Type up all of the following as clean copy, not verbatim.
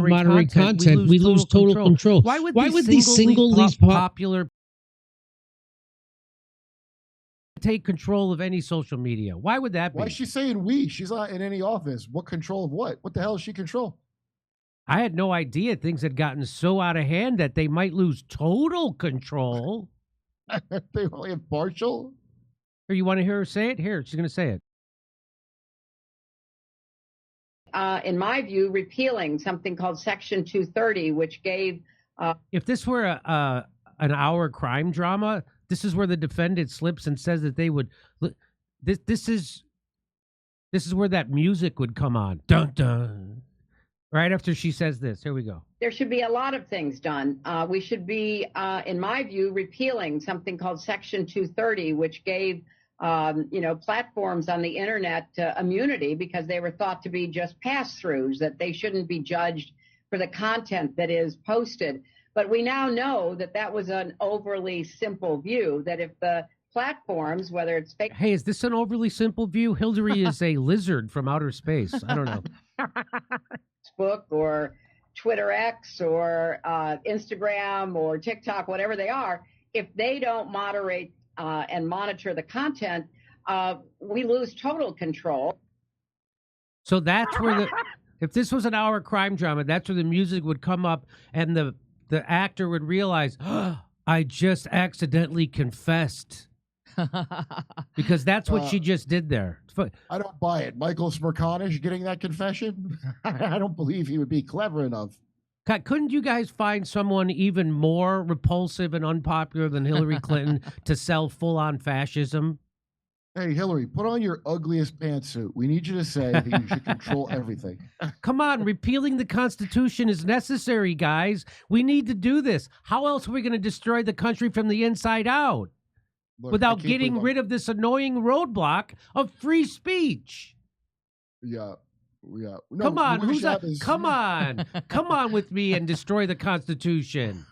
moderate content, we lose total control. Why would these single-leaf popular take control of any social media? Why would that be? Why is she saying we? She's not in any office. What control of what? What the hell is she control? I had no idea things had gotten so out of hand that they might lose total control. They only have partial? Or you want to hear her say it? Here, she's going to say it. In my view, repealing something called Section 230, which gave... If this were an hour crime drama, this is where the defendant slips and says that they would... This is where that music would come on. Dun, dun. Right after she says this. Here we go. There should be a lot of things done. We should be, in my view, repealing something called Section 230, which gave, platforms on the internet immunity because they were thought to be just pass-throughs, that they shouldn't be judged for the content that is posted. But we now know that that was an overly simple view, that if the platforms, whether it's fake... Hey, is this an overly simple view? Hillary is a lizard from outer space. I don't know. Facebook or Twitter X or Instagram or TikTok, whatever they are, if they don't moderate and monitor the content, we lose total control. So that's where if this was an hour crime drama, that's where the music would come up and the actor would realize, oh, I just accidentally confessed. Because that's what she just did there. I don't buy it. Michael Smerconish getting that confession? I don't believe he would be clever enough. Couldn't you guys find someone even more repulsive and unpopular than Hillary Clinton to sell full-on fascism? Hey, Hillary, put on your ugliest pantsuit. We need you to say that you should control everything. Come on, repealing the Constitution is necessary, guys. We need to do this. How else are we going to destroy the country from the inside out? Look, without getting rid of this annoying roadblock of free speech. Yeah. No, come on, come on with me and destroy the Constitution.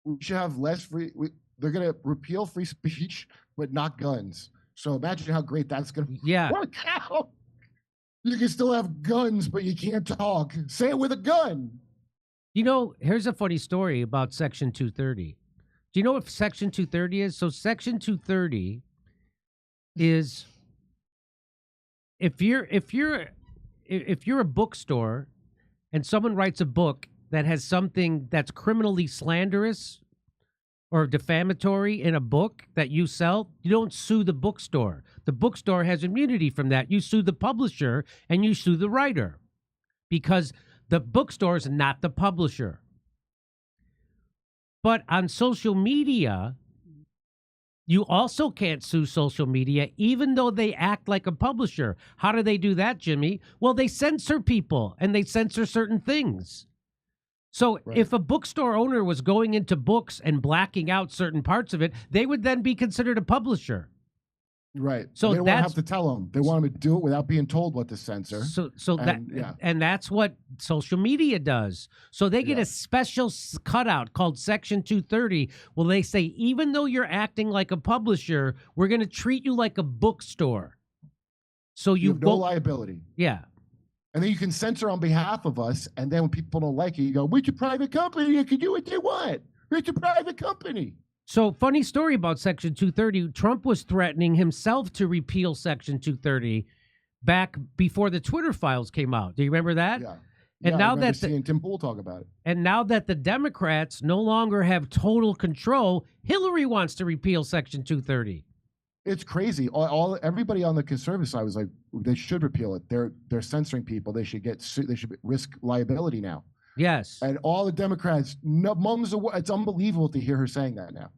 We should have less free. They're going to repeal free speech, but not guns. So imagine how great that's going to work out. You can still have guns, but you can't talk. Say it with a gun. You know, here's a funny story about Section 230. Do you know what Section 230 is? So Section 230 is if you're a bookstore and someone writes a book that has something that's criminally slanderous or defamatory in a book that you sell, you don't sue the bookstore. The bookstore has immunity from that. You sue the publisher and you sue the writer because the bookstore is not the publisher. But on social media, you also can't sue social media, even though they act like a publisher. How do they do that, Jimmy? Well, they censor people and they censor certain things. So if a bookstore owner was going into books and blacking out certain parts of it, they would then be considered a publisher. Right. So they don't have to tell them. They want them to do it without being told what to censor. And that's what social media does. So they get a special cutout called Section 230. Well, they say, even though you're acting like a publisher, we're going to treat you like a bookstore. So you have no liability. Yeah. And then you can censor on behalf of us. And then when people don't like it, you go, we're a private company. You can do what they want. We're a private company. So, funny story about Section 230. Trump was threatening himself to repeal Section 230 back before the Twitter files came out. Do you remember that? Yeah. And now that seeing Tim Pool talk about it. And now that the Democrats no longer have total control, Hillary wants to repeal Section 230. It's crazy. Everybody on the conservative side was like, they should repeal it. They're censoring people. They should they should risk liability now. Yes. And all the Democrats, it's unbelievable to hear her saying that now.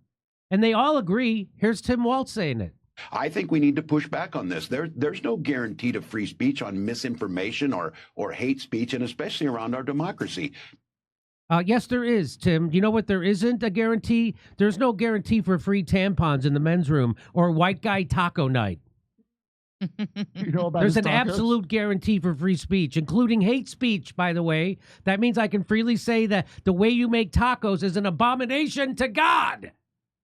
And they all agree. Here's Tim Walz saying it. I think we need to push back on this. There's no guarantee to free speech on misinformation or hate speech, and especially around our democracy. Yes, there is, Tim. You know what? There isn't a guarantee. There's no guarantee for free tampons in the men's room or white guy taco night. You know about There's an absolute guarantee for free speech, including hate speech, by the way. That means I can freely say that the way you make tacos is an abomination to God.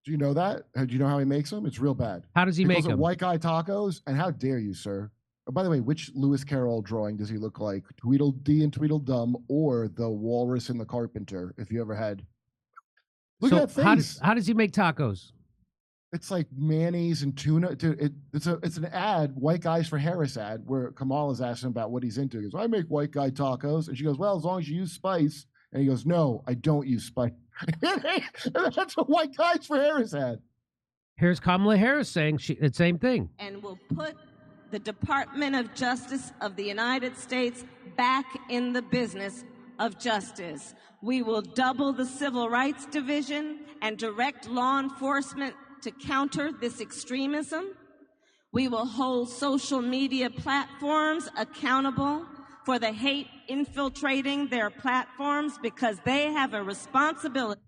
Do you know that? Do you know how he makes them? It's real bad. How does he make them? White guy tacos. And how dare you, sir? By the way, which Lewis Carroll drawing does he look like? Tweedledee and Tweedledum, or the Walrus and the Carpenter? If you ever had, look at that face. How does he make tacos? It's like mayonnaise and tuna. Dude, it's an ad, White Guys for Harris ad, where Kamala's asking about what he's into. He goes, I make white guy tacos. And she goes, well, as long as you use spice. And he goes, no, I don't use spice. That's a White Guys for Harris ad. Here's Kamala Harris saying the same thing. And will put the Department of Justice of the United States back in the business of justice. We will double the Civil Rights Division and direct law enforcement to counter this extremism. We will hold social media platforms accountable for the hate infiltrating their platforms because they have a responsibility.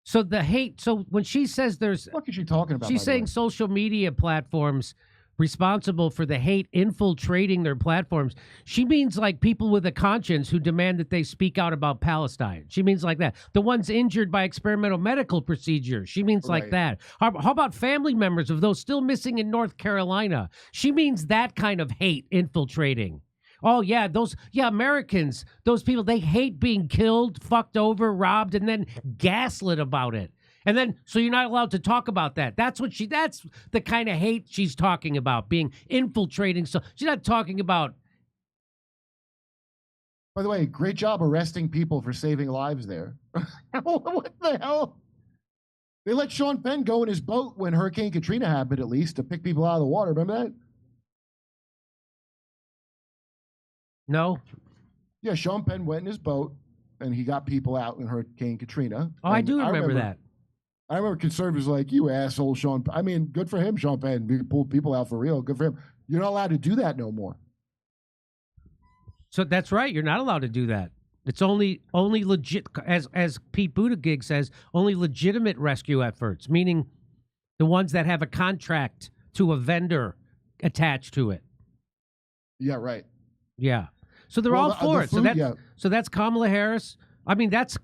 So the hate, so when she says there's... What is she talking about? She's saying social media platforms responsible for the hate infiltrating their platforms. She means like people with a conscience who demand that they speak out about Palestine. She means like that. The ones injured by experimental medical procedure. She means like that. How about family members of those still missing in North Carolina? She means that kind of hate infiltrating. Oh, yeah, Americans, those people, they hate being killed, fucked over, robbed, and then gaslit about it. And then, so you're not allowed to talk about that. That's the kind of hate she's talking about, being infiltrating. So she's not talking about. By the way, great job arresting people for saving lives there. What the hell? They let Sean Penn go in his boat when Hurricane Katrina happened, at least, to pick people out of the water. Remember that? No. Yeah, Sean Penn went in his boat and he got people out in Hurricane Katrina. Oh, I do remember that. I remember conservatives like, you asshole, Sean. I mean, good for him, Sean Penn. He pulled people out for real. Good for him. You're not allowed to do that no more. So that's right. You're not allowed to do that. It's only legit, as Pete Buttigieg says, only legitimate rescue efforts, meaning the ones that have a contract to a vendor attached to it. Yeah, right. Yeah. So they're all for it. So that's Kamala Harris. I mean, that's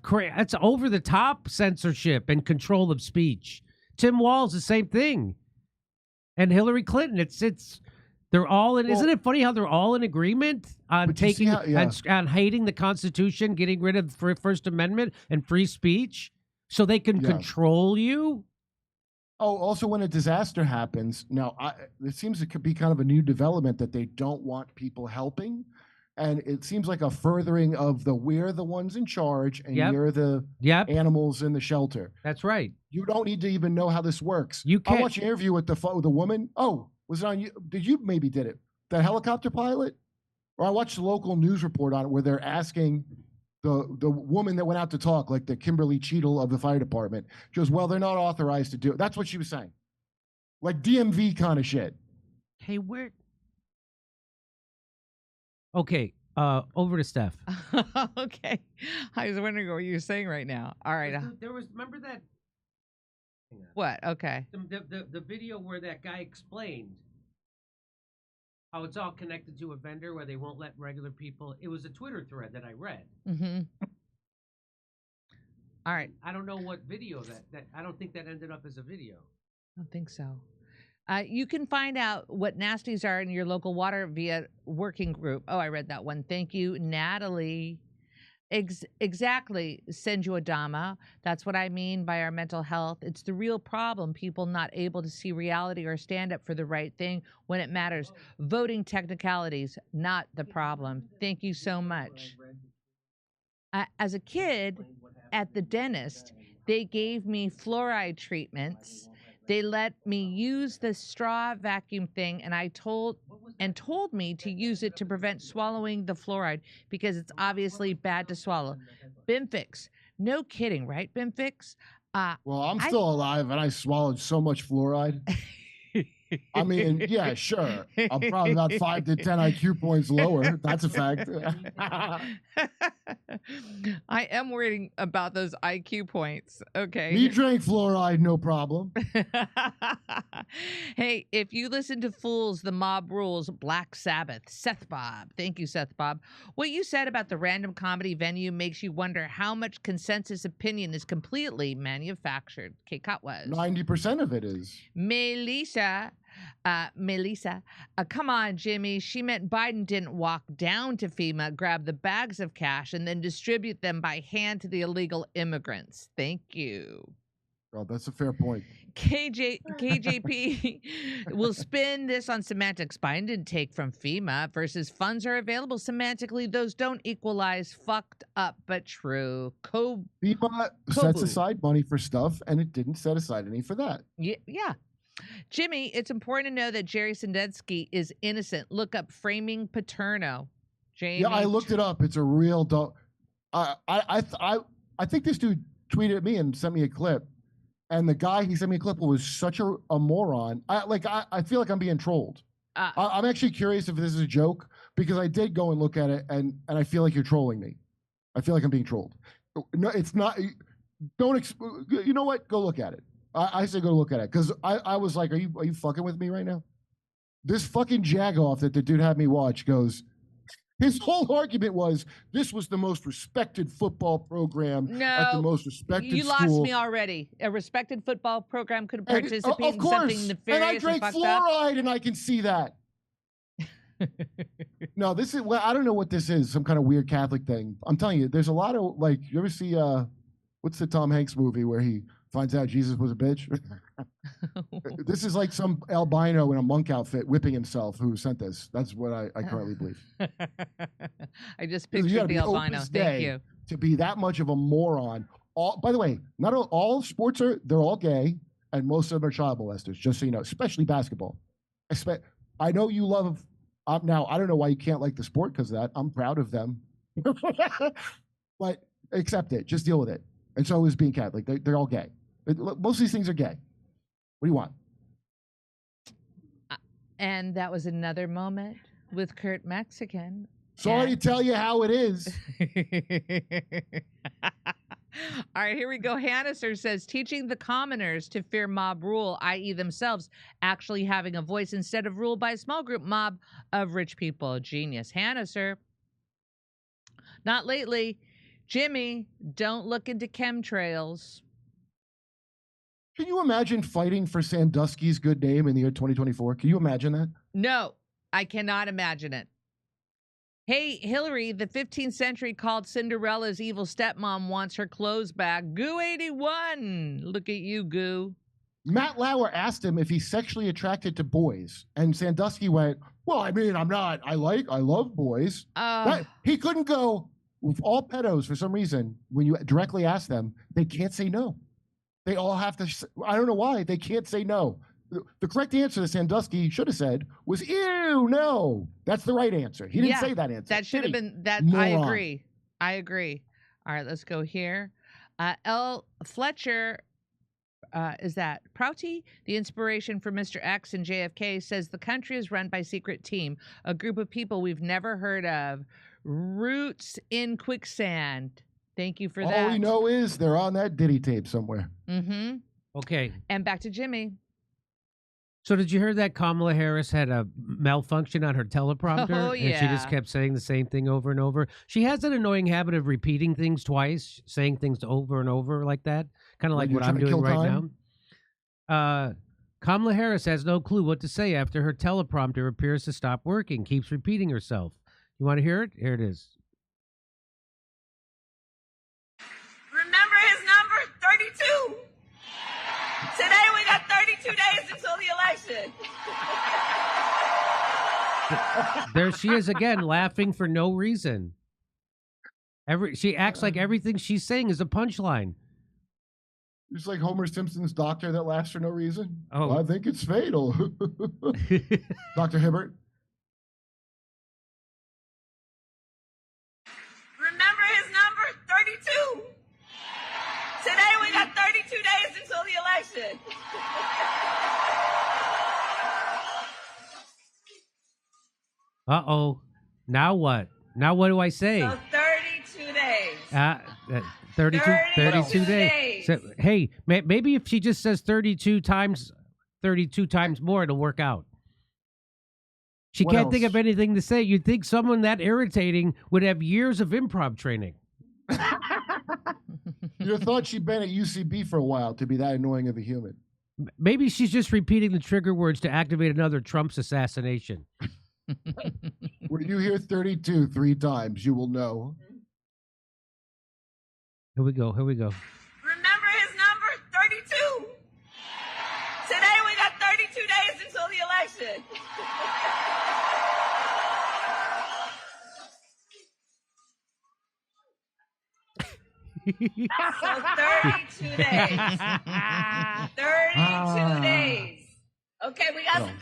over the top censorship and control of speech. Tim Walz, the same thing. And Hillary Clinton, they're all in. Isn't it funny how they're all in agreement on on hating the Constitution, getting rid of the First Amendment and free speech, so they can control you? Oh, also when a disaster happens, now it seems it could be kind of a new development that they don't want people helping. And it seems like a furthering of we're the ones in charge and you're the animals in the shelter. That's right. You don't need to even know how this works. You can't. I watched an interview with the woman. Oh, was it on you? You maybe did it. The helicopter pilot? Or I watched the local news report on it where they're asking the woman that went out to talk, like the Kimberly Cheadle of the fire department. She goes, well, they're not authorized to do it. That's what she was saying. Like DMV kind of shit. Hey, where... Okay, over to Steph. Okay. I was wondering what you were saying right now. All right. Remember that? What? Okay. The video where that guy explained how it's all connected to a vendor where they won't let regular people. It was a Twitter thread that I read. Mm-hmm. All right. I don't know what video that I don't think that ended up as a video. I don't think so. You can find out what nasties are in your local water via working group. Oh, I read that one. Thank you, Natalie. Exactly, Senju Adama. That's what I mean by our mental health. It's the real problem, people not able to see reality or stand up for the right thing when it matters. Voting technicalities, not the problem. Thank you so much. As a kid, at the dentist, they gave me fluoride treatments. They let me use the straw vacuum thing, and told me to use it to prevent swallowing the fluoride because it's obviously bad to swallow. Bimfix. No kidding, right, Bimfix? Well, I'm still alive, and I swallowed so much fluoride. I mean, yeah, sure. I'm probably about 5 to 10 IQ points lower. That's a fact. I am worrying about those IQ points. Okay. Me drank fluoride, no problem. Hey, if you listen to Fools, the Mob Rules, Black Sabbath, Seth Bob. Thank you, Seth Bob. What you said about the random comedy venue makes you wonder how much consensus opinion is completely manufactured. Kate Cott was. 90% of it is. Melissa Melissa, come on, Jimmy. She meant Biden didn't walk down to FEMA, grab the bags of cash, and then distribute them by hand to the illegal immigrants. Thank you. Oh, that's a fair point. KJP will spin this on semantics. Biden didn't take from FEMA versus funds are available semantically. Those don't equalize. Fucked up, but true. FEMA sets aside money for stuff, and it didn't set aside any for that. Yeah. Jimmy, it's important to know that Jerry Sandusky is innocent. Look up Framing Paterno. Jamie. Yeah, I looked it up. It's a real dog. I think this dude tweeted at me and sent me a clip. And the guy he sent me a clip was such a moron. I feel like I'm being trolled. I'm actually curious if this is a joke because I did go and look at it, and I feel like you're trolling me. I feel like I'm being trolled. No, it's not. You know what? Go look at it. I say go look at it because I was like, are you fucking with me right now? This fucking jagoff that the dude had me watch goes. His whole argument was this was the most respected football program at the most respected you school. Lost me already. A respected football program could participate in something nefarious and I drank fluoride, up. And I can see that. No, this is. Well, I don't know what this is. Some kind of weird Catholic thing. I'm telling you, there's a lot of like. You ever see what's the Tom Hanks movie where he finds out Jesus was a bitch? This is like some albino in a monk outfit whipping himself who sent this. That's what I currently believe. I just pictured the albino. Thank you. To be that much of a moron. By the way, not all sports they're all gay, and most of them are child molesters, just so you know, especially basketball. I know you love, now I don't know why you can't like the sport because of that. I'm proud of them. But accept it. Just deal with it. And so is being Catholic. They're all gay. Most of these things are gay. What do you want? And that was another moment with Kurt Mexican. Sorry to tell you how it is. All right, here we go. Hanniser says, teaching the commoners to fear mob rule, i.e. themselves actually having a voice instead of ruled by a small group mob of rich people. Genius. Hanniser. Not lately. Jimmy, don't look into chemtrails. Can you imagine fighting for Sandusky's good name in the year 2024? Can you imagine that? No, I cannot imagine it. Hey, Hillary, the 15th century called Cinderella's evil stepmom wants her clothes back. Goo 81. Look at you, Goo. Matt Lauer asked him if he's sexually attracted to boys. And Sandusky went, well, I mean, I'm not. I love boys. He couldn't go with all pedos for some reason. When you directly ask them, they can't say no. They all have to, I don't know why, they can't say no. The correct answer that Sandusky should have said was, ew, no. That's the right answer. He didn't say that answer. That should have been, that. Moron. I agree. All right, let's go here. L. Fletcher, is that Prouty? The inspiration for Mr. X and JFK says the country is run by secret team, a group of people we've never heard of. Roots in quicksand. Thank you for that. All we know is they're on that Diddy tape somewhere. Mm-hmm. Okay. And back to Jimmy. So did you hear that Kamala Harris had a malfunction on her teleprompter? Oh, yeah. And she just kept saying the same thing over and over. She has an annoying habit of repeating things twice, saying things over and over like that, kind of like what I'm doing right now. Kamala Harris has no clue what to say after her teleprompter appears to stop working, keeps repeating herself. You want to hear it? Here it is. Remember his number, 32. Today we got 32 days until the election. There she is again, laughing for no reason. She acts like everything she's saying is a punchline. It's like Homer Simpson's doctor that laughs for no reason. Oh, well, I think it's fatal. Dr. Hibbert. Remember his number, 32. Today we got 32 days until the election. Uh-oh. Now what? Now what do I say? So 32 days. 32 days. So, hey, maybe if she just says 32 times more, it'll work out. She What can't else? think of anything to say. You'd think someone that irritating would have years of improv training. You'd have thought she'd been at UCB for a while to be that annoying of a human. Maybe she's just repeating the trigger words to activate another Trump's assassination. When you hear 32 3 times, you will know. Here we go. Remember his number, 32. Today we got 32 days until the election. So 32 days. 32 days. Okay, we got some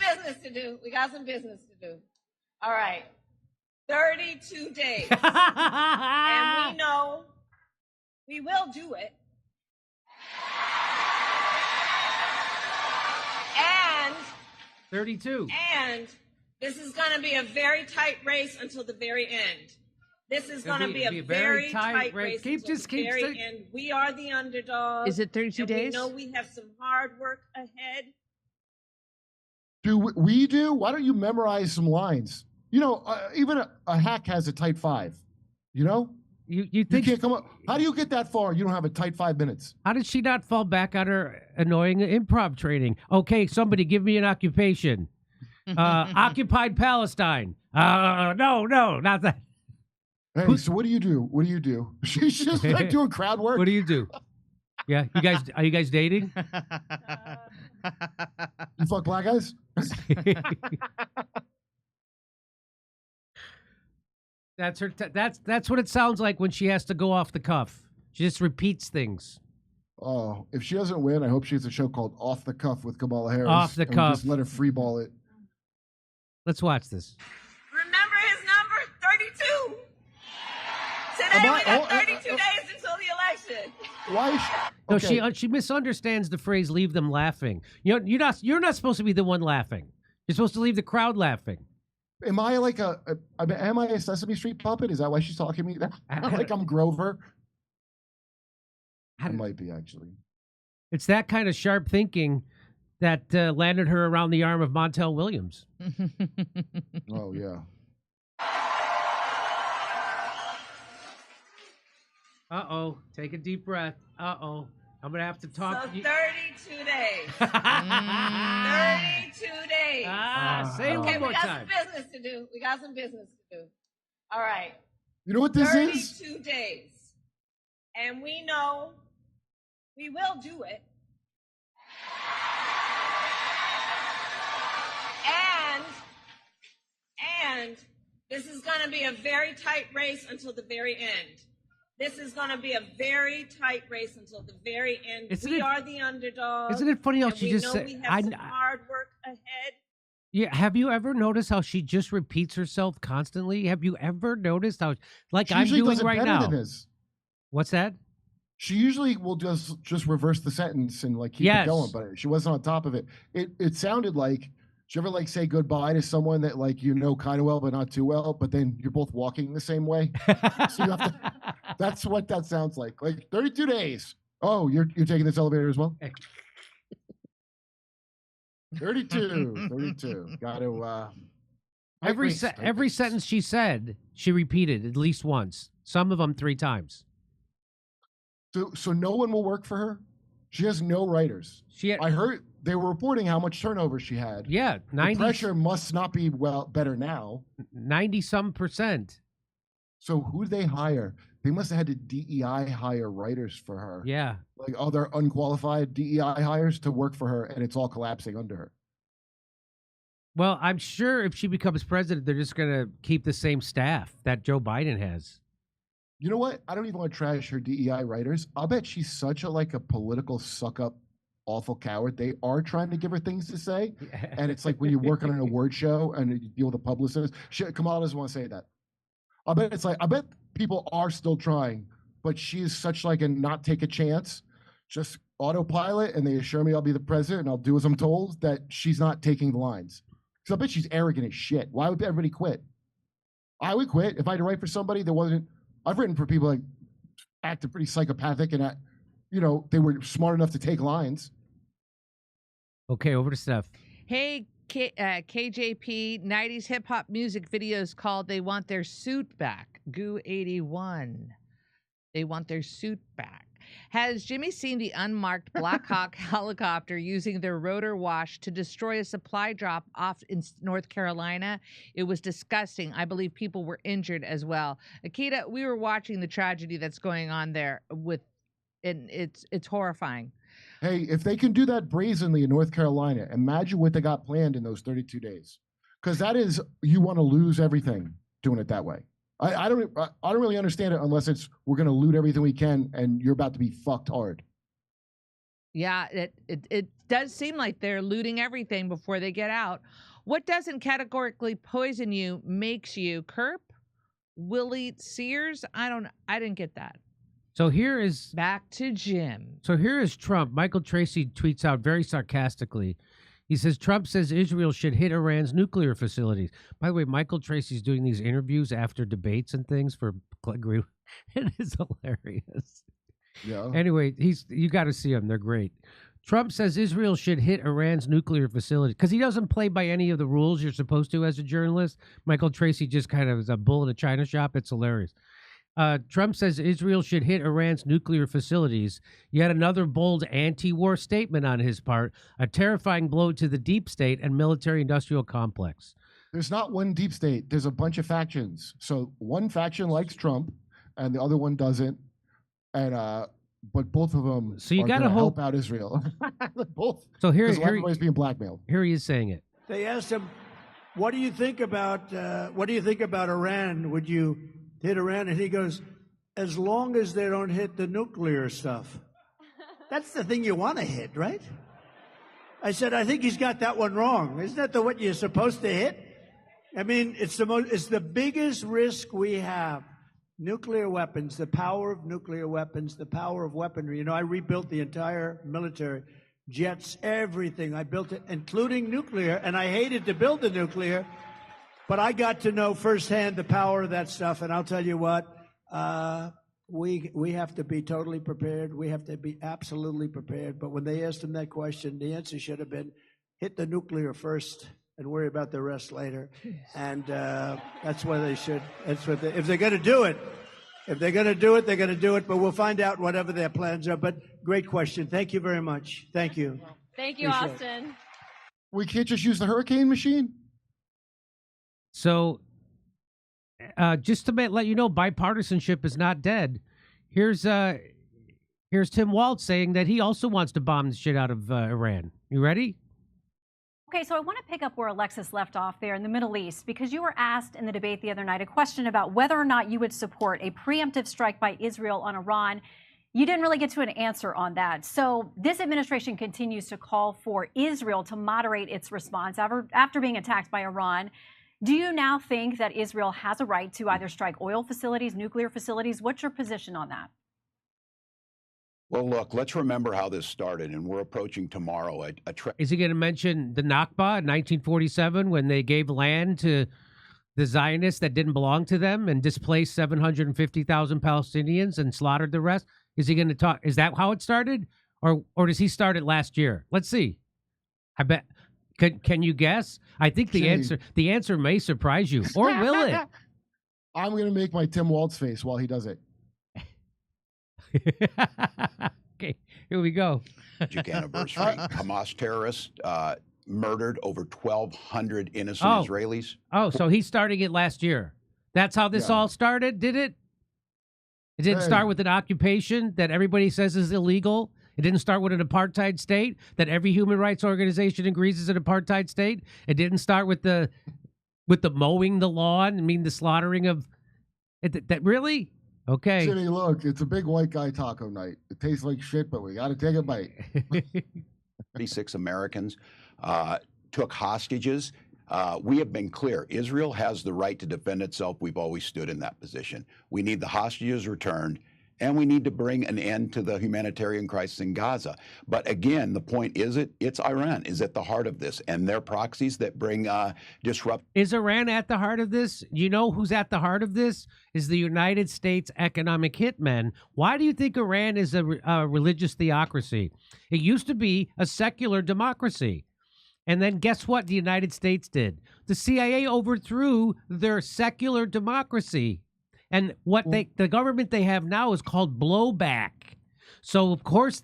business to do. All right. 32 days. And we know we will do it. And 32. And this is going to be a very tight race until the very end. This is going to be a very tight race until the very end. We are the underdogs. Is it 32 days? We know we have some hard work ahead. Do we do? Why don't you memorize some lines? You know, even a hack has a tight 5. You know? You think you can't come up? How do you get that far? You don't have a tight 5 minutes. How did she not fall back on her annoying improv training? Okay, somebody give me an occupation. Occupied Palestine. No, not that. Hey, so what do you do? She's just like doing crowd work. What do you do? Yeah, are you guys dating? You fuck black guys? That's her. That's what it sounds like when she has to go off the cuff. She just repeats things. Oh, if she doesn't win, I hope she has a show called Off the Cuff with Kamala Harris. Off the cuff. Just let her freeball it. Let's watch this. Remember his number, 32. Today we got 32 days until the election. Why? No, she misunderstands the phrase "leave them laughing." You're not supposed to be the one laughing. You're supposed to leave the crowd laughing. Am I like am I a Sesame Street puppet? Is that why she's talking to me? Like I'm Grover? I might be, actually. It's that kind of sharp thinking that landed her around the arm of Montel Williams. Oh, yeah. Uh-oh. Take a deep breath. Uh-oh. I'm going to have to talk. So 32 days. 32 days. Say it one more time. We got some business to do. All right. You know what this is? 32 days. And we know we will do it. And this is going to be a very tight race until the very end. This is going to be a very tight race until the very end. We are the underdogs. Isn't it funny how she just said, we have some hard work ahead. Yeah, have you ever noticed how she just repeats herself constantly? Have you ever noticed how, like I'm doing right now? What's that? She usually will just reverse the sentence and like keep it going, but she wasn't on top of it. It sounded like, do you ever like say goodbye to someone that like you know kind of well but not too well, but then you're both walking the same way? So you have to, that's what that sounds like. Like 32 days. Oh, you're taking this elevator as well? 32. Got to every sentence she said, she repeated at least once. Some of them 3 times. So no one will work for her? She has no writers. I heard they were reporting how much turnover she had. Yeah, 90. The pressure must not be better now. 90-some%. So who did they hire? They must have had to DEI hire writers for her. Yeah. Like other unqualified DEI hires to work for her, and it's all collapsing under her. Well, I'm sure if she becomes president, they're just going to keep the same staff that Joe Biden has. You know what? I don't even want to trash her DEI writers. I'll bet she's such a political suck-up, awful coward. They are trying to give her things to say. And it's like when you work on an award show and you deal with a publicist. Kamala doesn't want to say that. I bet people are still trying, but she is such like a not take a chance, just autopilot, and they assure me I'll be the president and I'll do as I'm told, that she's not taking the lines. Because I bet she's arrogant as shit. Why would everybody quit? I would quit if I had to write for somebody that wasn't. I've written for people that acted pretty psychopathic and, they were smart enough to take lines. Okay, over to Steph. Hey, KJP, 90s hip-hop music videos called They Want Their Suit Back. Goo 81. They want their suit back. Has Jimmy seen the unmarked Black Hawk helicopter using their rotor wash to destroy a supply drop off in North Carolina? It was disgusting. I believe people were injured as well. Akita, we were watching the tragedy that's going on there and it's horrifying. Hey, if they can do that brazenly in North Carolina, imagine what they got planned in those 32 days. Because that is, you want to lose everything doing it that way. I don't really understand it unless it's we're going to loot everything we can and you're about to be fucked hard. Yeah, it does seem like they're looting everything before they get out. What doesn't categorically poison you makes you Kerp? Willie Sears? I didn't get that. So here is back to Jim. So here is Trump. Michael Tracy tweets out very sarcastically. He says, Trump says Israel should hit Iran's nuclear facilities. By the way, Michael Tracy's doing these interviews after debates and things for Group. It is hilarious. Yeah. Anyway, you got to see them. They're great. Trump says Israel should hit Iran's nuclear facility because he doesn't play by any of the rules you're supposed to as a journalist. Michael Tracy just kind of is a bull in a china shop. It's hilarious. Trump says Israel should hit Iran's nuclear facilities. Yet another bold anti-war statement on his part, a terrifying blow to the deep state and military-industrial complex. There's not one deep state. There's a bunch of factions. So one faction likes Trump, and the other one doesn't. And but both of them so you got to help out Israel. Both. So here everybody's being blackmailed. Here he is saying it. They asked him, "What do you think about Iran? Would you hit Iran?" And he goes, "As long as they don't hit the nuclear stuff." That's the thing you want to hit, right? I said, I think he's got that one wrong. Isn't that what you're supposed to hit? I mean, it's the biggest risk we have. Nuclear weapons, the power of nuclear weapons, the power of weaponry. You know, I rebuilt the entire military, jets, everything. I built it, including nuclear, and I hated to build the nuclear. But I got to know firsthand the power of that stuff, and I'll tell you what, we have to be totally prepared. We have to be absolutely prepared. But when they asked him that question, the answer should have been, hit the nuclear first and worry about the rest later. And that's what they should. If they're going to do it, they're going to do it. But we'll find out whatever their plans are. But great question. Thank you very much. Thank you. Thank you, Appreciate Austin. it. We can't just use the hurricane machine? So just to let you know, bipartisanship is not dead. Here's Tim Walz saying that he also wants to bomb the shit out of Iran. You ready? Okay, so I want to pick up where Alexis left off there in the Middle East, because you were asked in the debate the other night a question about whether or not you would support a preemptive strike by Israel on Iran. You didn't really get to an answer on that. So this administration continues to call for Israel to moderate its response after being attacked by Iran. Do you now think that Israel has a right to either strike oil facilities, nuclear facilities? What's your position on that? Well, look, let's remember how this started, and we're approaching tomorrow. Is he going to mention the Nakba in 1947 when they gave land to the Zionists that didn't belong to them and displaced 750,000 Palestinians and slaughtered the rest? Is he going to talk? Is that how it started? Or does he start it last year? Let's see. I bet. Can you guess? I think the answer may surprise you, or will it? I'm going to make my Tim Walz face while he does it. Okay, here we go. Tragic anniversary. Hamas terrorists murdered over 1,200 innocent Israelis. Oh, so he's starting it last year. That's how this all started, did it? It didn't start with an occupation that everybody says is illegal. It didn't start with an apartheid state that every human rights organization agrees is an apartheid state. It didn't start with the mowing the lawn. I mean, the slaughtering of it. That really? Okay. Jimmy, look, it's a big white guy taco night. It tastes like shit, but we got to take a bite. 36 Americans took hostages. We have been clear. Israel has the right to defend itself. We've always stood in that position. We need the hostages returned, and we need to bring an end to the humanitarian crisis in Gaza. But again, the point is it's Iran is at the heart of this, and their proxies that bring disrupt. Is Iran at the heart of this? You know who's at the heart of this? Is the United States economic hitmen. Why do you think Iran is a religious theocracy? It used to be a secular democracy. And then guess what the United States did? The CIA overthrew their secular democracy. And what the government they have now is called blowback. So of course,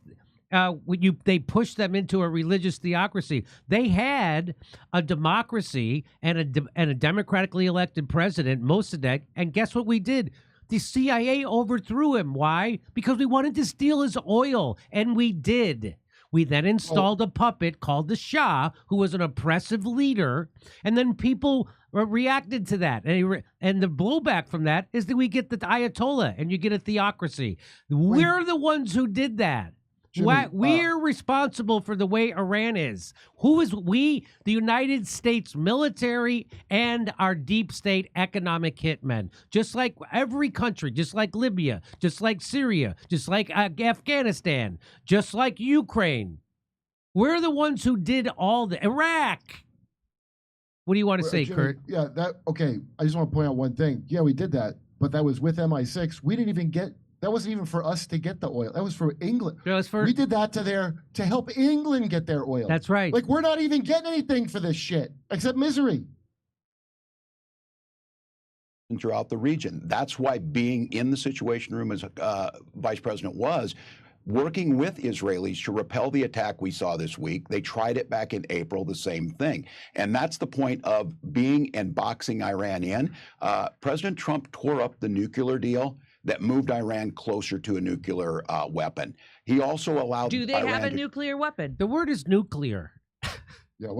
they pushed them into a religious theocracy. They had a democracy and a democratically elected president, Mossadegh, and guess what we did? The CIA overthrew him. Why? Because we wanted to steal his oil, and we did. We then installed a puppet called the Shah, who was an oppressive leader, and then people reacted to that. And the blowback from that is that we get the Ayatollah, and you get a theocracy. We're the ones who did that. Jimmy, We're responsible for the way Iran is. Who is we? The United States military and our deep state economic hitmen. Just like every country, just like Libya, just like Syria, just like Afghanistan, just like Ukraine. We're the ones who did all the Iraq. What do you want to say, Jimmy, Kurt? Yeah, okay. I just want to point out one thing. Yeah, we did that, but that was with MI6. We didn't even get. That wasn't even for us to get the oil. That was for England. We did that to help England get their oil. That's right. Like, we're not even getting anything for this shit except misery. Throughout the region. That's why being in the Situation Room as Vice President was working with Israelis to repel the attack we saw this week. They tried it back in April, the same thing. And that's the point of being and boxing Iran in. President Trump tore up the nuclear deal that moved Iran closer to a nuclear weapon. He also allowed Do they Iran have a nuclear weapon? The word is nuclear. Yeah,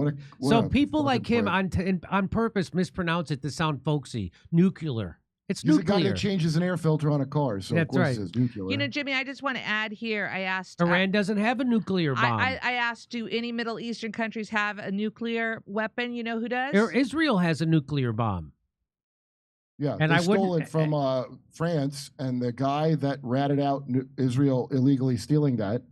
so people like him on purpose mispronounce it to sound folksy. Nuclear. It's He's nuclear. a guy that changes an air filter on a car, so That's of course right. it's nuclear. You know, Jimmy, I just want to add here, I asked... Iran doesn't have a nuclear bomb. I asked, do any Middle Eastern countries have a nuclear weapon? You know who does? Israel has a nuclear bomb. Yeah, and they I stole it from France, and the guy that ratted out Israel illegally stealing that,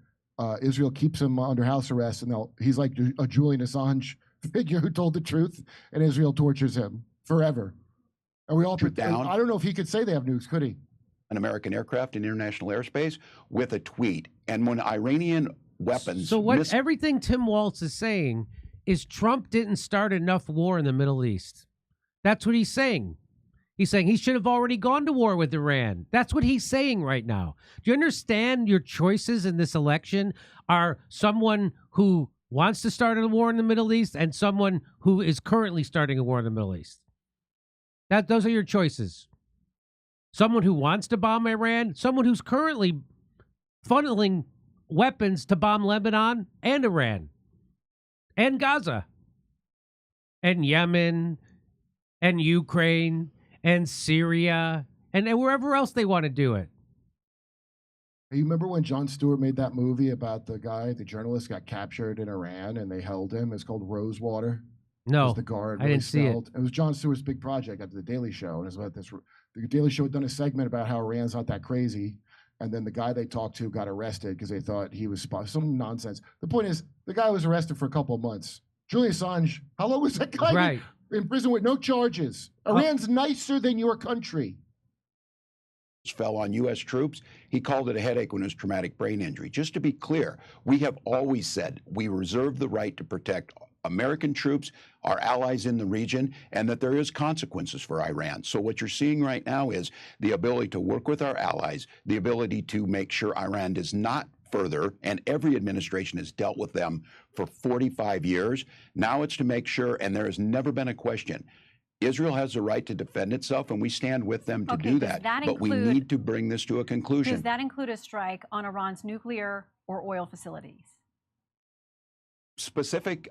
Israel keeps him under house arrest, and he's like a Julian Assange figure who told the truth, and Israel tortures him forever. And we all pretend. I don't know if he could say they have nukes, could he? An American aircraft in international airspace with a tweet. And when Iranian weapons... So what everything Tim Waltz is saying is Trump didn't start enough war in the Middle East. That's what he's saying. He's saying he should have already gone to war with Iran. That's what he's saying right now. Do you understand your choices in this election are someone who wants to start a war in the Middle East and someone who is currently starting a war in the Middle East? Those are your choices. Someone who wants to bomb Iran, someone who's currently funneling weapons to bomb Lebanon and Iran and Gaza and Yemen and Ukraine and Syria and wherever else they want to do it. You remember when Jon Stewart made that movie about the journalist got captured in Iran and they held him? It's called Rosewater. No, the guard I didn't see it. It was Jon Stewart's big project after the Daily Show, and it's about this. The Daily Show had done a segment about how Iran's not that crazy, and then the guy they talked to got arrested because they thought he was some nonsense. The point is, the guy was arrested for a couple of months. Julian Assange, how long was that guy in prison with no charges? Iran's nicer than your country. Fell on U.S. troops. He called it a headache when it was traumatic brain injury. Just to be clear, we have always said we reserve the right to protect American troops, our allies in the region, and that there is consequences for Iran. So what you're seeing right now is the ability to work with our allies, the ability to make sure Iran does not further, and every administration has dealt with them for 45 years. Now it's to make sure, and there has never been a question, Israel has the right to defend itself, and we stand with them to do that. But we need to bring this to a conclusion. Does that include a strike on Iran's nuclear or oil facilities? Specific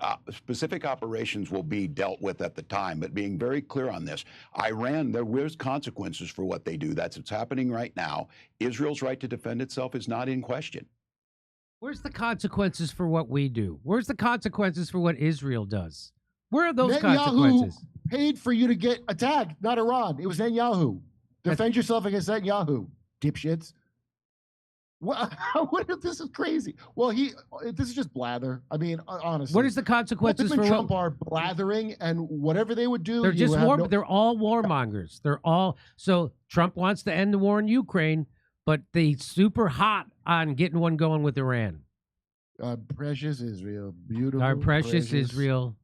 operations will be dealt with at the time, but being very clear on this, Iran, there is consequences for what they do. That's what's happening right now. Israel's right to defend itself is not in question. Where's the consequences for what we do? Where's the consequences for what Israel does? Where are those consequences? Paid for you to get attacked, not Iran. It was Netanyahu. Defend yourself against Netanyahu, dipshits. What this is crazy. Well, this is just blather. I mean, honestly. What is the consequences for Trump are blathering, and whatever they would do, they're just they're all warmongers. They're all so Trump wants to end the war in Ukraine, but they super hot on getting one going with Iran. Precious Israel, beautiful. Our precious Israel.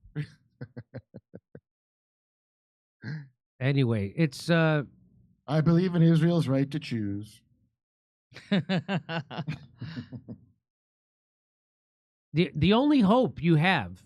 Anyway, it's I believe in Israel's right to choose. The only hope you have,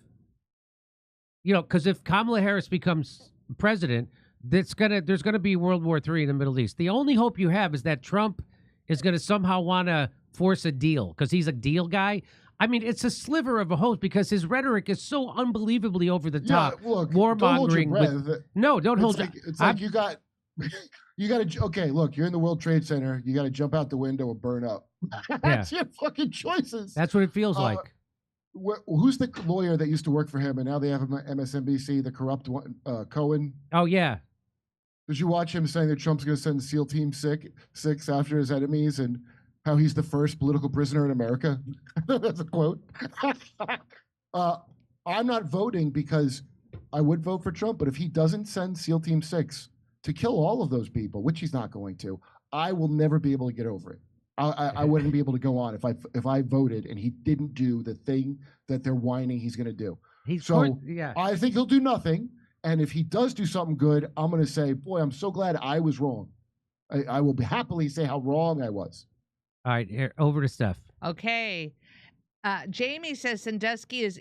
because if Kamala Harris becomes president, there's gonna be World War III in the Middle East. The only hope you have is that Trump is gonna somehow want to force a deal because he's a deal guy. I mean, it's a sliver of a hope because his rhetoric is so unbelievably over the top. Yeah, look, warmongering. No, don't hold. It's like you got to. Okay, look, you're in the World Trade Center. You got to jump out the window and burn up. That's your fucking choices. That's what it feels like. Who's the lawyer that used to work for him and now they have him at MSNBC? The corrupt one, Cohen. Oh yeah. Did you watch him saying that Trump's going to send SEAL Team 6 after his enemies and how he's the first political prisoner in America? That's a quote. I'm not voting because I would vote for Trump, but if he doesn't send SEAL Team 6 to kill all of those people, which he's not going to, I will never be able to get over it. I wouldn't be able to go on if I voted and he didn't do the thing that they're whining he's going to do. I think he'll do nothing. And if he does do something good, I'm going to say, boy, I'm so glad I was wrong. I will happily say how wrong I was. All right, here, over to Steph. Okay. Jamie says Sandusky is